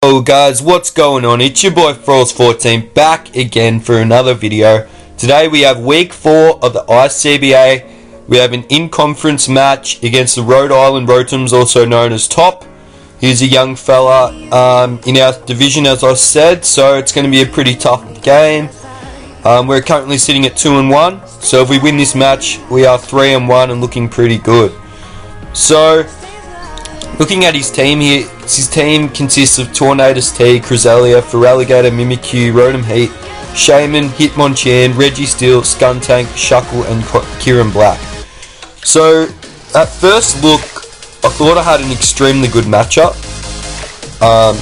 Hello guys, what's going on? It's your boy Frols14 back again for another video. Today we have week 4 of the ICBA. We have an in-conference match against the Rhode Island Rotoms, also known as Top. He's a young fella in our division, as I said, so it's going to be a pretty tough game. We're currently sitting at 2-1, so if we win this match we are 3-1 and looking pretty good. So looking at his team here, his team consists of Tornadoes T, Crizzalia, Feraligator, Mimikyu, Rotom Heat, Shaman, Hitmonchan, Registeel, Skuntank, Shuckle and Kieran Black. So at first look I thought I had an extremely good matchup.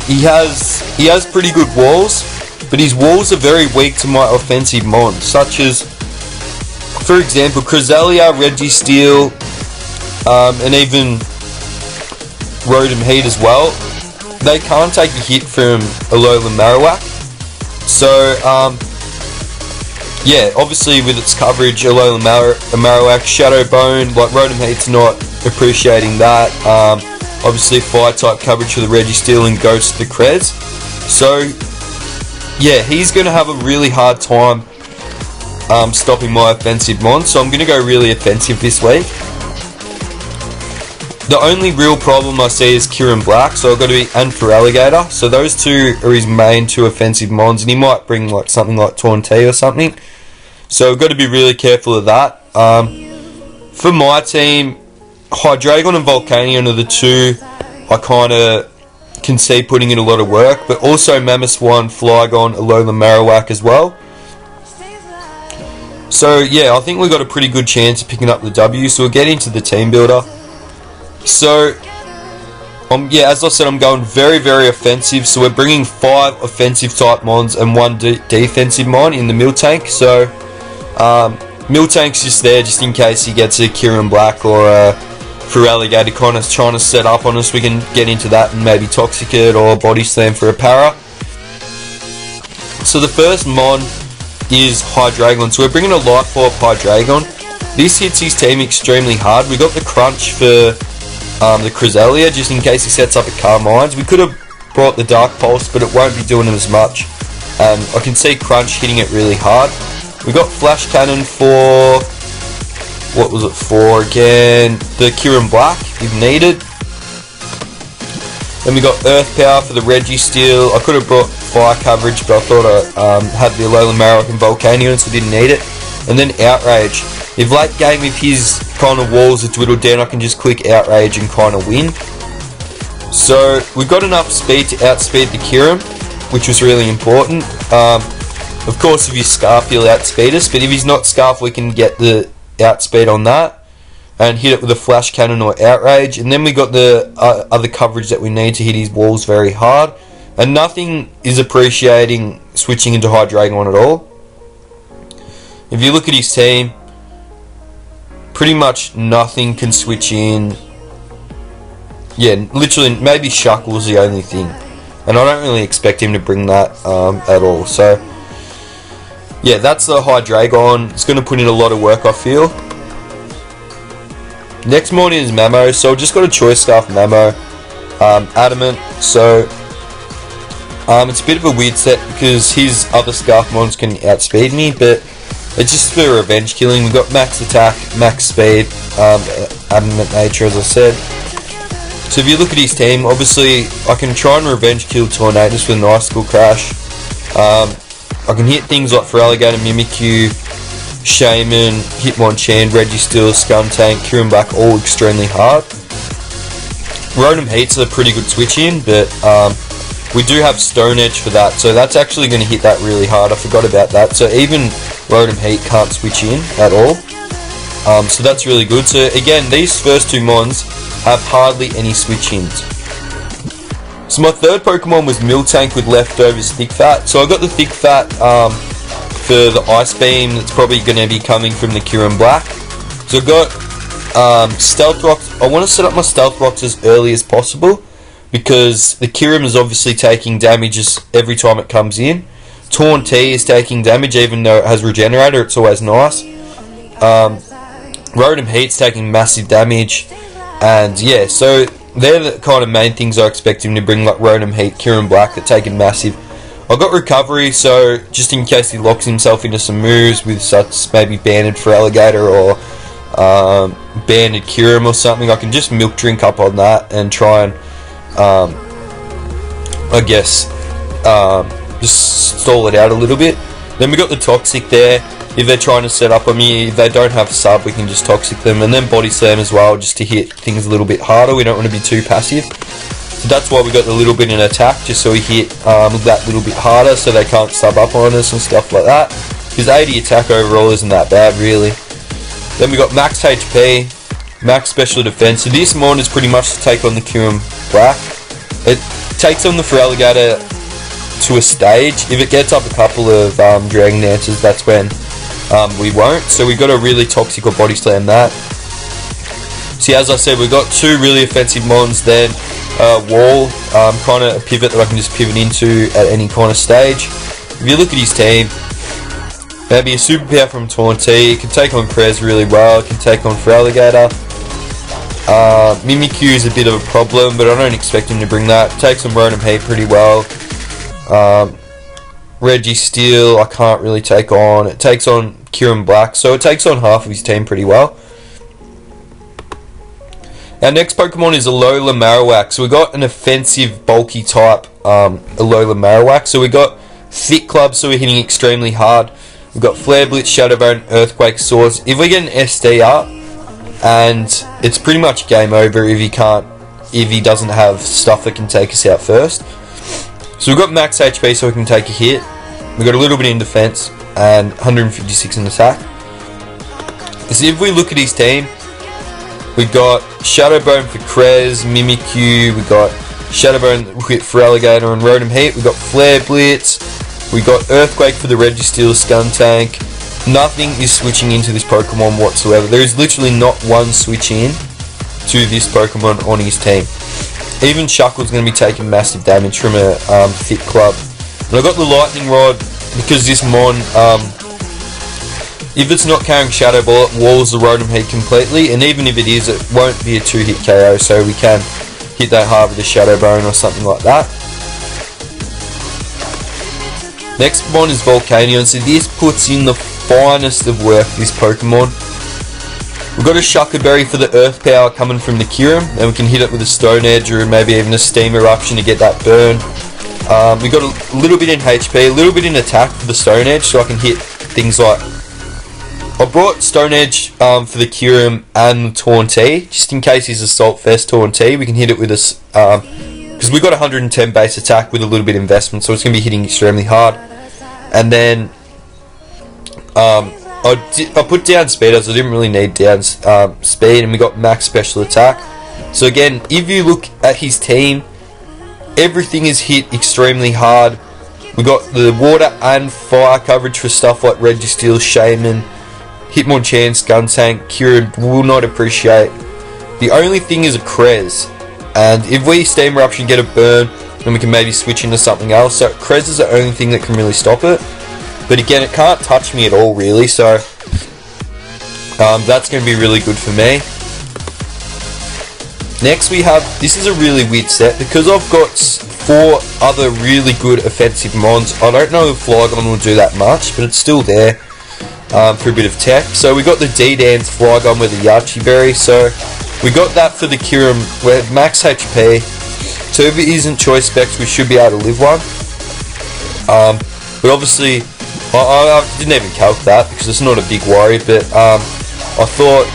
He has pretty good walls, but his walls are very weak to my offensive mons, such as, for example, Crizzalia, Registeel, and even Rotom Heat as well. They can't take a hit from Alola Marowak. So, yeah, obviously with its coverage, Alola Marowak, Shadow Bone, like Rotom Heat's not appreciating that. Obviously Fire type coverage for the Registeel and Ghost the Krez. So, yeah, he's going to have a really hard time stopping my offensive mon. So I'm going to go really offensive this week. The only real problem I see is Kieran Black, so I've got to be, and Feraligator. So those two are his main two offensive mons, and he might bring like something like T or something. So I've got to be really careful of that. For my team, Hydreigon and Volcanion are the two I kind of can see putting in a lot of work, but also Mamoswine, Flygon, Alola Marowak as well. So yeah, I think we've got a pretty good chance of picking up the W, so we'll get into the team builder. So, yeah, as I said, I'm going very, very offensive. So we're bringing 5 offensive type mons and 1 defensive mon in the Miltank. So, Miltank's just there just in case he gets a Kieran Black or a Feraligator kind of trying to set up on us. We can get into that and maybe Toxic it or Body Slam for a para. So the first mon is Hydreigon. So we're bringing a Life Orb Hydreigon. This hits his team extremely hard. We got the Crunch for the Crizzalia, just in case he sets up a Carmines. We could have brought the Dark Pulse, but it won't be doing him as much. I can see Crunch hitting it really hard. We got Flash Cannon for, what was it for again? The Kieran Black, if needed. Then we got Earth Power for the Registeel. I could have brought Fire Coverage, but I thought I had the Alola Marowak and Volcanion, so didn't need it. And then Outrage. If late game, if his kind of walls are dwindled down, I can just click Outrage and kind of win. So we've got enough speed to outspeed the Kieran, which was really important. Of course, if he's Scarf, he'll outspeed us, but if he's not Scarf, we can get the outspeed on that and hit it with a Flash Cannon or Outrage. And then we got the other coverage that we need to hit his walls very hard. And nothing is appreciating switching into Hydreigon at all. If you look at his team, pretty much nothing can switch in. Yeah, literally, maybe Shuckle's the only thing. And I don't really expect him to bring that at all. So, yeah, that's the Hydreigon. It's going to put in a lot of work, I feel. Next morning is Mamo. So I've just got a Choice Scarf Mamo. Adamant. So, it's a bit of a weird set because his other Scarf mons can outspeed me, but it's just for revenge killing. We've got max attack, max speed, adamant nature, as I said. So if you look at his team, obviously I can try and revenge kill Tornadoes with an Icicle Crash. I can hit things like Feraligator, Mimikyu, Shaman, Hitmonchan, Registeel, Skuntank, Kieran Black, all extremely hard. Rotom Heat's a pretty good switch in, but we do have Stone Edge for that, so that's actually going to hit that really hard. I forgot about that. So even Rotom Heat can't switch in at all. So that's really good. So again, these first two mons have hardly any switch ins. So my third Pokemon was Miltank with leftovers Thick Fat. So I got the Thick Fat for the Ice Beam that's probably going to be coming from the Kieran Black. So I got Stealth Rocks. I want to set up my Stealth Rocks as early as possible, because the Kieran is obviously taking damage every time it comes in. Torn T is taking damage even though it has Regenerator, it's always nice. Rotom Heat's taking massive damage. And yeah, so they're the kind of main things I expect him to bring, like Rotom Heat, Kieran Black, that take him massive. I've got recovery, so just in case he locks himself into some moves with such maybe Banded for Alligator or Banded Kyurem or something, I can just milk drink up on that and try and I guess just stall it out a little bit. Then we got the Toxic there. If they're trying to set up on me, if they don't have sub, we can just Toxic them, and then Body Slam as well, just to hit things a little bit harder. We don't want to be too passive, so that's why we got the little bit in attack, just so we hit that little bit harder, so they can't sub up on us and stuff like that. Because 80 attack overall isn't that bad, really. Then we got max HP, max special defense. So this mon is pretty much to take on the Kieran Black. It takes on the Feraligatr to a stage. If it gets up a couple of Dragon Dances, that's when we won't. So we've got to really Toxic or Body Slam that. See, as I said, we've got two really offensive mons. Then Wall, kind of a pivot that I can just pivot into at any kind of stage. If you look at his team, maybe a super power from Taunty. It can take on Krez really well. It can take on Feraligatr. Mimikyu is a bit of a problem, but I don't expect him to bring that. It takes on Rotom Heat pretty well. Registeel, I can't really take on. It takes on Kieran Black, so it takes on half of his team pretty well. Our next Pokemon is Alola Marowak. So we got an offensive, bulky type Alola Marowak. So we got Thick Club, so we're hitting extremely hard. We've got Flare Blitz, Shadow Bone, Earthquake, Swords. If we get an SD up, and it's pretty much game over if he doesn't have stuff that can take us out first. So we've got max HP, so we can take a hit. We've got a little bit in defense and 156 in attack. So if we look at his team, we've got Shadow Bone for Krez, Mimikyu. We've got Shadow Bone for Alligator and Rotom Heat. We've got Flare Blitz. We got Earthquake for the Registeel, Skuntank. Nothing is switching into this Pokemon whatsoever. There is literally not one switch in to this Pokemon on his team. Even Shuckle's going to be taking massive damage from a Thick Club. And I got the Lightning Rod because this Mon, if it's not carrying Shadow Ball, it walls the Rotom Heat completely. And even if it is, it won't be a 2-hit KO, so we can hit that hard with a Shadow Bone or something like that. Next Pokemon is Volcanion, so this puts in the finest of work, this Pokemon. We've got a Shucker Berry for the Earth Power coming from the Kyurem, and we can hit it with a Stone Edge or maybe even a Steam Eruption to get that burn. We've got a little bit in HP, a little bit in attack for the Stone Edge, so I can hit things like... I brought Stone Edge for the Kyurem and the Taunty, just in case he's Assault Fest Taunty. We can hit it with a... because we've got 110 base attack with a little bit of investment, so it's going to be hitting extremely hard. And then I put down speed as I didn't really need down speed, and we got max special attack. So again, if you look at his team, everything is hit extremely hard. We got the water and fire coverage for stuff like Registeel, Shaman, Hitmonchan, Skuntank, Kyurem will not appreciate. The only thing is a Krez. And if we Steam Eruption, get a burn, then we can maybe switch into something else. So Krez is the only thing that can really stop it. But again, it can't touch me at all, really. So that's going to be really good for me. Next we have, this is a really weird set. Because I've got 4 other really good offensive mons, I don't know if Flygon will do that much, but it's still there for a bit of tech. So we got the D-Dance Flygon with the Yachi Berry. So we got that for the Kyurem. We're at max HP. So if it isn't choice specs, we should be able to live one. But obviously, I didn't even calc that because it's not a big worry. But I thought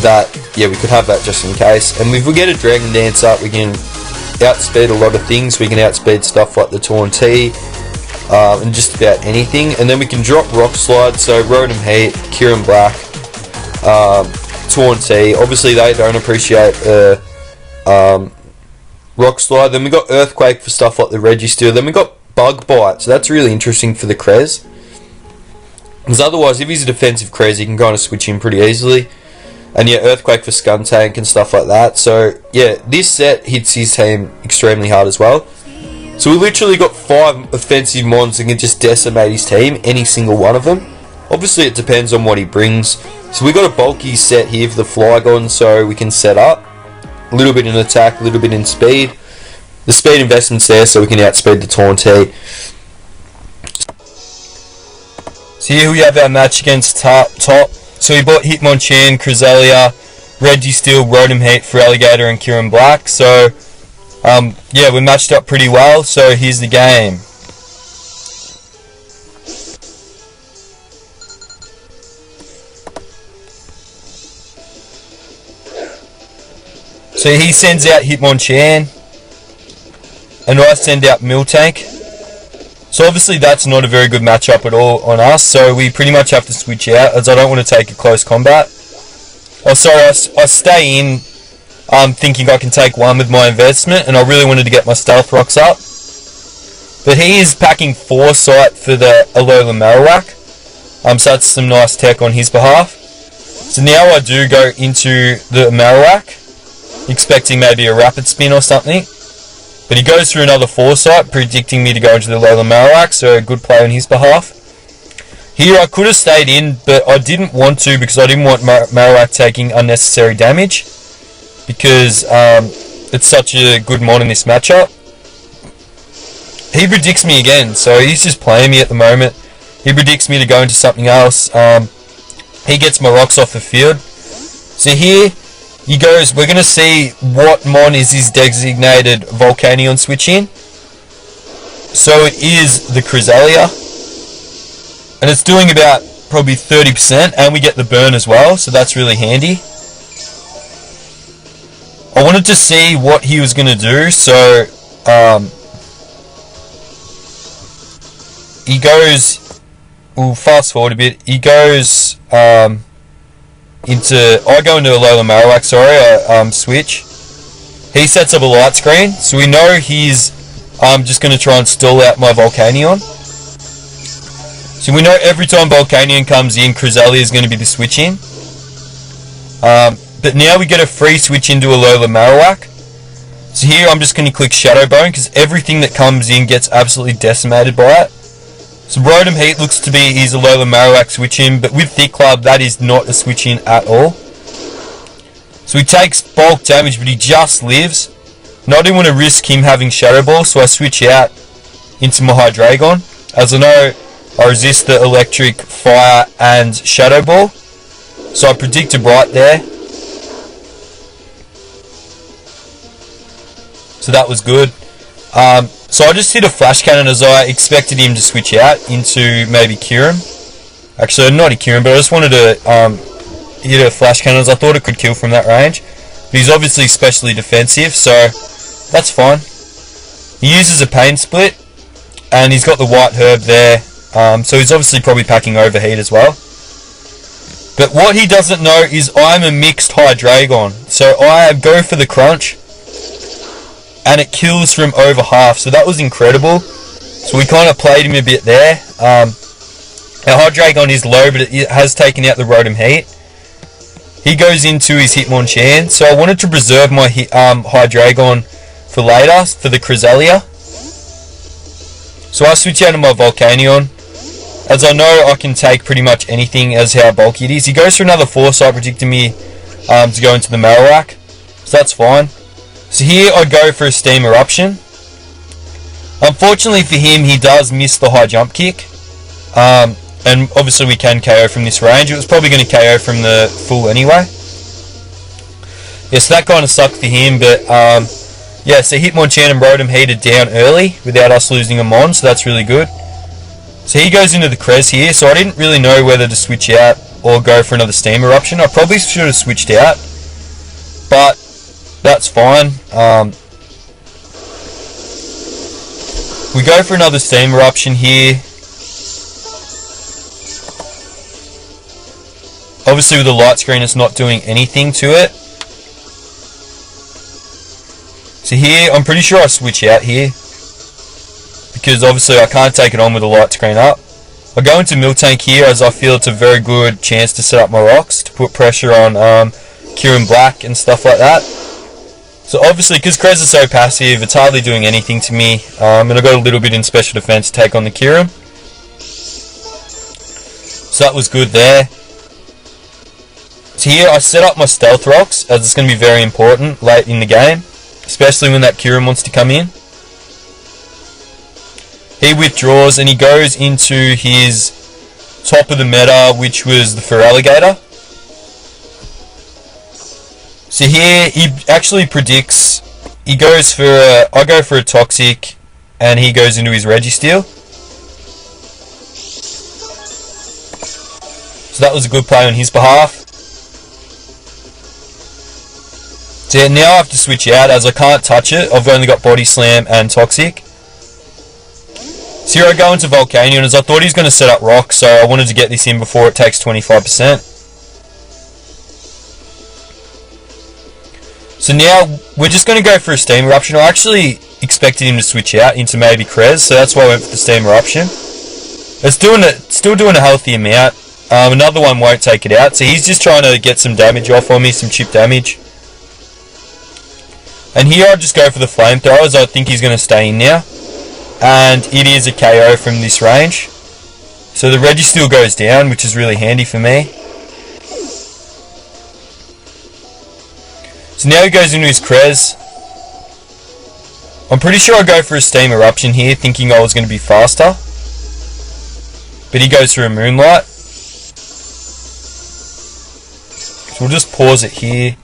that, yeah, we could have that just in case. And if we get a Dragon Dance up, we can outspeed a lot of things. We can outspeed stuff like the Taunty and just about anything. And then we can drop Rock Slide. So Rotom Heat, Kieran Black, Taunty. Obviously they don't appreciate Rock Slide. Then we got Earthquake for stuff like the Registeel. Then we got Bug Bite, so that's really interesting for the Krez. Because otherwise, if he's a defensive Krez, he can kind of switch in pretty easily. And yeah, Earthquake for Skuntank and stuff like that. So yeah, this set hits his team extremely hard as well. So we literally got 5 offensive mons that can just decimate his team, any single one of them. Obviously it depends on what he brings. So we got a bulky set here for the Flygon, so we can set up. a little bit in attack, a little bit in speed. The speed investment's there so we can outspeed the Taunt Heat. So here we have our match against top. So we bought Hitmonchan, Cresselia, Registeel, Rotom Heat for Alligator and Kieran Black. So yeah, we matched up pretty well. So here's the game. So he sends out Hitmonchan, and I send out Miltank. So obviously that's not a very good matchup at all on us, so we pretty much have to switch out, as I don't want to take a close combat. Oh sorry, I stay in thinking I can take one with my investment, and I really wanted to get my Stealth Rocks up. But he is packing Foresight for the Alola Marowak, so that's some nice tech on his behalf. So now I do go into the Marowak, expecting maybe a Rapid Spin or something. But he goes through another Foresight, predicting me to go into the Alola Marowak, so a good play on his behalf. Here I could have stayed in, but I didn't want to because I didn't want Marowak taking unnecessary damage, because it's such a good mod in this matchup. He predicts me again, so he's just playing me at the moment. He predicts me to go into something else. He gets my rocks off the field. So here he goes, we're going to see what mon is his designated Volcanion switch in. So it is the Cresselia, and it's doing about probably 30%, and we get the burn as well, so that's really handy. I wanted to see what he was going to do, so he goes, we'll fast forward a bit, he goes I go into Alola Marowak, sorry, I switch. He sets up a light screen, so we know he's just going to try and stall out my Volcanion. So we know every time Volcanion comes in, Cresselia is going to be the switch in. But now we get a free switch into Alola Marowak. So here I'm just going to click Shadow Bone, because everything that comes in gets absolutely decimated by it. So Rotom Heat looks to be his Alola Marowak switch in, but with Thick Club that is not a switch in at all. So he takes bulk damage, but he just lives. And I didn't want to risk him having Shadow Ball, so I switch out into my Hydreigon, as I know I resist the Electric, Fire and Shadow Ball. So I predicted right there. So that was good. So I just hit a Flash Cannon as I expected him to switch out into maybe Kyurem. Actually, not a Kyurem, but I just wanted to hit a Flash Cannon as I thought it could kill from that range. But he's obviously specially defensive, so that's fine. He uses a Pain Split, and he's got the White Herb there, so he's obviously probably packing Overheat as well. But what he doesn't know is I'm a mixed Hydreigon, so I go for the Crunch, and it kills from over half, so that was incredible. So we kind of played him a bit there. Our Hydreigon is low, but it has taken out the Rotom Heat. He goes into his Hitmonchan, so I wanted to preserve my Hydreigon for later, for the Cresselia. So I switch out to my Volcanion, as I know I can take pretty much anything as how bulky it is. He goes for another Foresight, predicting me to go into the Marowak, so that's fine. So here I go for a Steam Eruption. Unfortunately for him, he does miss the high jump kick. And obviously we can KO from this range. It was probably going to KO from the full anyway. Yeah, so that kind of sucked for him, but yeah, so Hitmonchan and Rotom Heat are down early without us losing a mon, so that's really good. So he goes into the Crez here, so I didn't really know whether to switch out or go for another Steam Eruption. I probably should have switched out, but that's fine. We go for another Steam Eruption here. Obviously with the light screen it's not doing anything to it. So here I'm pretty sure I switch out here, because obviously I can't take it on with the light screen up. I go into Miltank here as I feel it's a very good chance to set up my rocks, to put pressure on Kieran Black and stuff like that. So obviously, because Krez is so passive, it's hardly doing anything to me. And I got a little bit in special defense to take on the Kyurem. So that was good there. So here I set up my stealth rocks, as it's going to be very important late in the game, especially when that Kirin wants to come in. He withdraws and he goes into his top of the meta, which was the Feraligatr. So here he actually predicts, he goes for I go for a Toxic, and he goes into his Registeel. So that was a good play on his behalf. So yeah, now I have to switch out as I can't touch it. I've only got Body Slam and Toxic. So here I go into Volcanion, as I thought he was going to set up Rock, so I wanted to get this in before it takes 25%. So now we're just going to go for a Steam Eruption. I actually expected him to switch out into maybe Krez, so that's why I went for the Steam Eruption. It's still doing a healthy amount. Another one won't take it out, so he's just trying to get some damage off on me, some chip damage. And here I'll just go for the Flamethrower, as I think he's going to stay in now. And it is a KO from this range. So the Registeel goes down, which is really handy for me. So now he goes into his Krez. I'm pretty sure I go for a Steam Eruption here, thinking I was going to be faster. But he goes for a Moonlight. So we'll just pause it here.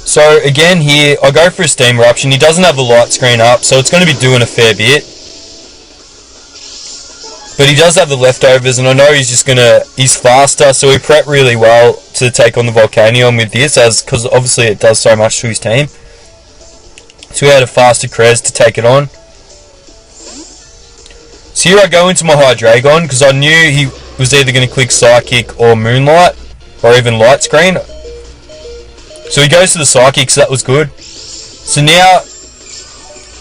So again here, I go for a Steam Eruption. He doesn't have the light screen up, so it's going to be doing a fair bit. But he does have the leftovers, and I know he's faster, so he prepped really well to take on the Volcanion with this, because obviously it does so much to his team. So he had a faster Krez to take it on. So here I go into my Hydreigon, because I knew he was either going to click Psychic or Moonlight, or even Light Screen. So he goes to the Psychic, so that was good. So now,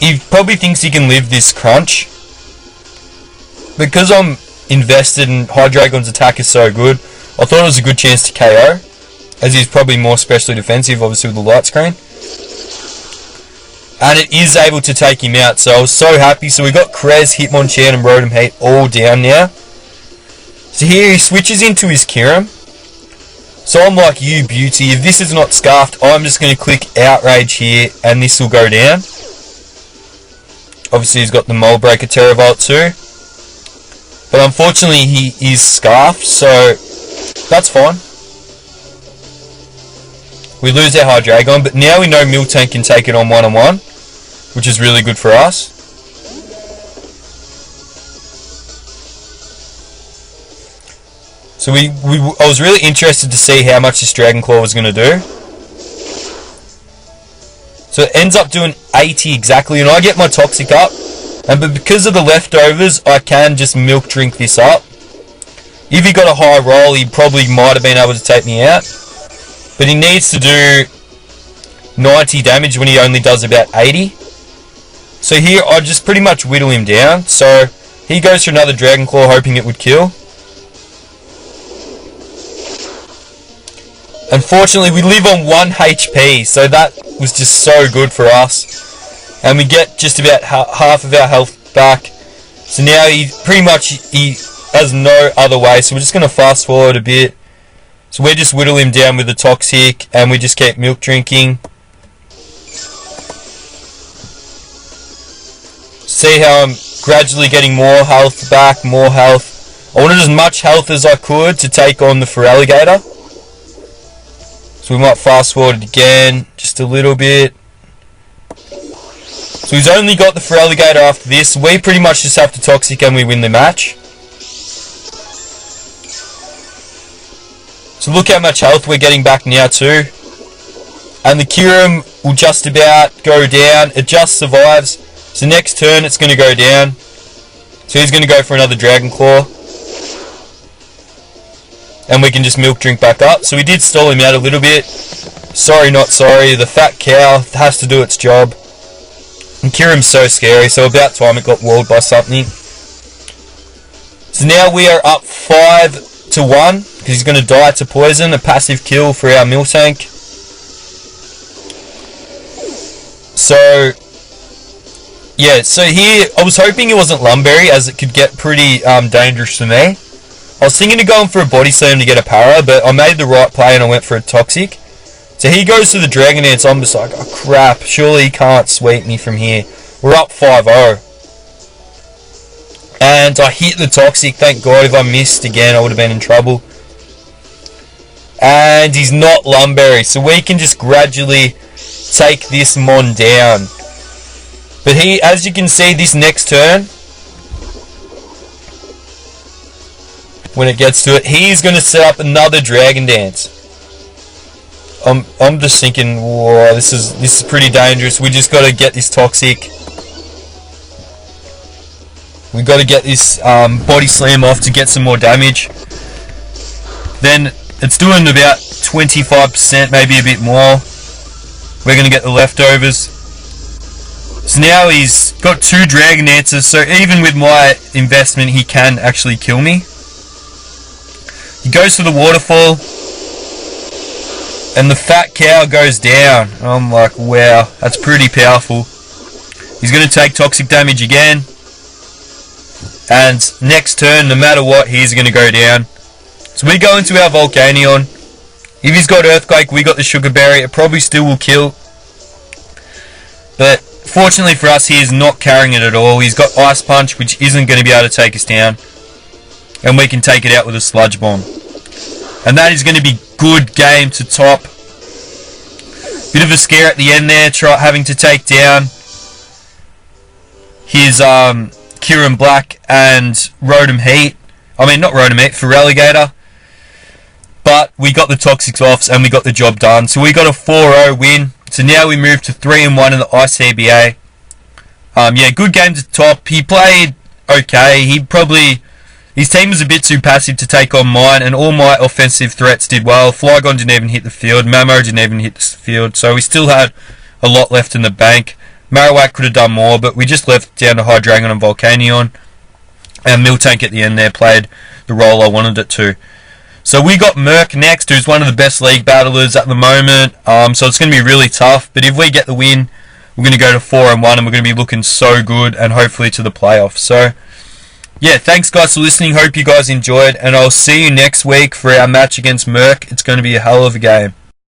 he probably thinks he can live this crunch. Because I'm invested in Hydreigon's attack is so good, I thought it was a good chance to KO, as he's probably more specially defensive, obviously with the light screen. And it is able to take him out, so I was so happy. So we got Krez, Hitmonchan and Rotom Heat all down now. So here he switches into his Kirin. So I'm like, you beauty, if this is not scarfed, I'm just going to click Outrage here, and this will go down. Obviously he's got the Mold Breaker Terravolt too. But unfortunately he is scarfed, so that's fine. We lose our Hydreigon, but now we know Miltank can take it on one-on-one, which is really good for us. So I was really interested to see how much this Dragon Claw was going to do. So it ends up doing 80 exactly, and I get my Toxic up. But because of the leftovers, I can just milk drink this up. If he got a high roll, he probably might have been able to take me out. But he needs to do 90 damage when he only does about 80. So here, I just pretty much whittle him down. So he goes for another Dragon Claw, hoping it would kill. Unfortunately, we live on 1 HP, so that was just so good for us. And we get just about half of our health back. So now he has no other way. So we're just going to fast forward a bit. So we just whittle him down with the Toxic, and we just keep milk drinking. See how I'm gradually getting more health back, more health. I wanted as much health as I could to take on the Feraligatr. So we might fast forward it again, just a little bit. So he's only got the Feraligatr after this. We pretty much just have to Toxic and we win the match. So look how much health we're getting back now too. And the Kirin will just about go down. It just survives. So next turn it's going to go down. So he's going to go for another Dragon Claw. And we can just milk drink back up. So we did stall him out a little bit. Sorry, not sorry. The fat cow has to do its job. And Kirim's so scary, so about time it got walled by something. So now we are up 5-1, because he's going to die to poison, a passive kill for our Miltank. So, yeah, so here, I was hoping it wasn't Lumberry, as it could get pretty dangerous for me. I was thinking of going for a body slam to get a para, but I made the right play and I went for a toxic. So he goes to the Dragon Dance. I'm just like, oh crap, surely he can't sweep me from here. We're up 5-0. And I hit the toxic. Thank God. If I missed again, I would have been in trouble. And he's not Lumberry, so we can just gradually take this mon down. But he, as you can see, this next turn, when it gets to it, he's going to set up another Dragon Dance. I'm just thinking, whoa, this is pretty dangerous. We just got to get this toxic. We got to get this body slam off to get some more damage. Then it's doing about 25%, maybe a bit more. We're going to get the leftovers. So now he's got 2 Dragon Dances, so even with my investment, he can actually kill me. He goes to the waterfall, and the fat cow goes down. I'm like, wow, that's pretty powerful. He's going to take toxic damage again. And next turn, no matter what, he's going to go down. So we go into our Volcanion. If he's got Earthquake, we got the Sugar Berry. It probably still will kill. But fortunately for us, he is not carrying it at all. He's got Ice Punch, which isn't going to be able to take us down. And we can take it out with a Sludge Bomb. And that is going to be good game to top. Bit of a scare at the end there, having to take down his Kieran Black and Rotom Heat. I mean, not Rotom Heat, for Relegator. But we got the Toxics off and we got the job done. So we got a 4-0 win. So now we move to 3-1 in the ICBA. Yeah, good game to top. He played okay. His team was a bit too passive to take on mine, and all my offensive threats did well. Flygon didn't even hit the field. Mamo didn't even hit the field. So we still had a lot left in the bank. Marowak could have done more, but we just left down to Hydreigon and Volcanion. And Miltank at the end there played the role I wanted it to. So we got Merc next, who's one of the best league battlers at the moment. So it's going to be really tough. But if we get the win, we're going to go to 4-1, and we're going to be looking so good, and hopefully to the playoffs. So yeah, thanks guys for listening. Hope you guys enjoyed, and I'll see you next week for our match against Merc. It's going to be a hell of a game.